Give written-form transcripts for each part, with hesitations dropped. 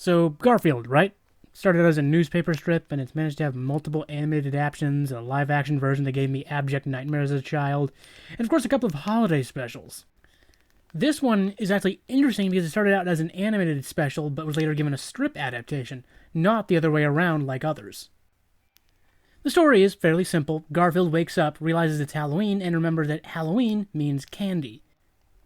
So, Garfield, right? Started as a newspaper strip, and it's managed to have multiple animated adaptations, a live-action version that gave me abject nightmares as a child, and of course a couple of holiday specials. This one is actually interesting because it started out as an animated special, but was later given a strip adaptation, not the other way around like others. The story is fairly simple. Garfield wakes up, realizes it's Halloween, and remembers that Halloween means candy,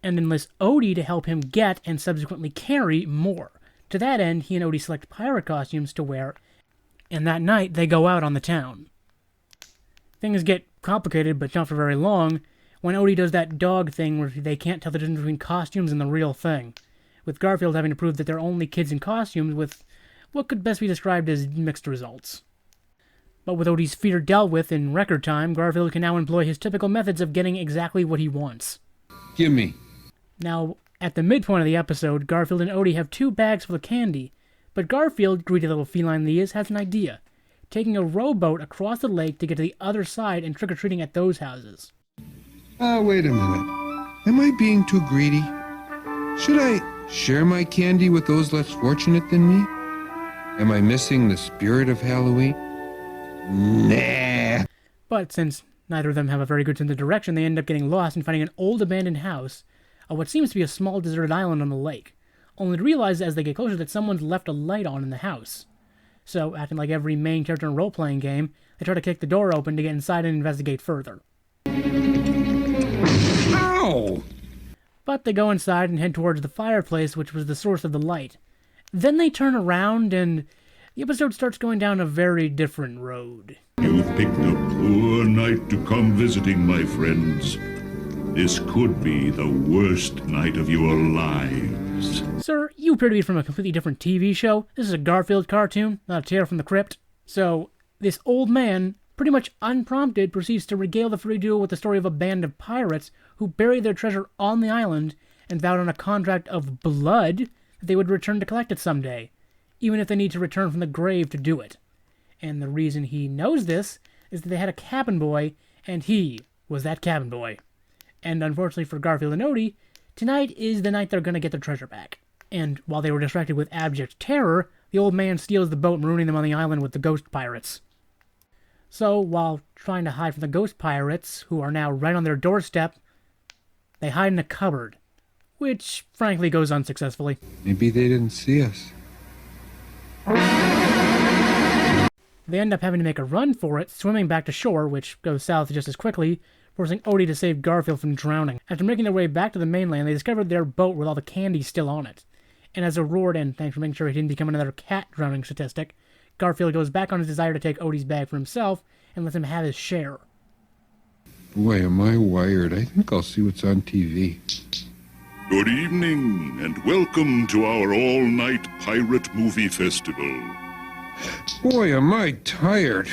and enlists Odie to help him get and subsequently carry more. To that end, he and Odie select pirate costumes to wear, and that night they go out on the town. Things get complicated, but not for very long, when Odie does that dog thing where they can't tell the difference between costumes and the real thing, with Garfield having to prove that they're only kids in costumes with what could best be described as mixed results. But with Odie's fear dealt with in record time, Garfield can now employ his typical methods of getting exactly what he wants. Gimme. Now, at the midpoint of the episode, Garfield and Odie have 2 bags full of candy, but Garfield, greedy little feline that he is, has an idea, taking a rowboat across the lake to get to the other side and trick-or-treating at those houses. Wait a minute. Am I being too greedy? Should I share my candy with those less fortunate than me? Am I missing the spirit of Halloween? Nah. But since neither of them have a very good sense of direction, they end up getting lost and finding an old abandoned house on what seems to be a small deserted island on the lake, only to realize as they get closer that someone's left a light on in the house. So, acting like every main character in a role-playing game, they try to kick the door open to get inside and investigate further. Ow! But they go inside and head towards the fireplace, which was the source of the light. Then they turn around and the episode starts going down a very different road. You've picked a poor night to come visiting, my friends. This could be the worst night of your lives. Sir, you appear to be from a completely different TV show. This is a Garfield cartoon, not a Tale from the Crypt. So, this old man, pretty much unprompted, proceeds to regale the free duo with the story of a band of pirates who buried their treasure on the island and vowed on a contract of blood that they would return to collect it someday, even if they need to return from the grave to do it. And the reason he knows this is that they had a cabin boy, and he was that cabin boy. And unfortunately for Garfield and Odie, tonight is the night they're going to get their treasure back. And while they were distracted with abject terror, the old man steals the boat, marooning them on the island with the ghost pirates. So, while trying to hide from the ghost pirates, who are now right on their doorstep, they hide in a cupboard, which frankly goes unsuccessfully. Maybe they didn't see us. They end up having to make a run for it, swimming back to shore, which goes south just as quickly, forcing Odie to save Garfield from drowning. After making their way back to the mainland, they discovered their boat with all the candy still on it. And as a reward, and thanks for making sure he didn't become another cat drowning statistic, Garfield goes back on his desire to take Odie's bag for himself and lets him have his share. Boy, am I wired. I think I'll see what's on TV. Good evening, and welcome to our all-night pirate movie festival. Boy, am I tired.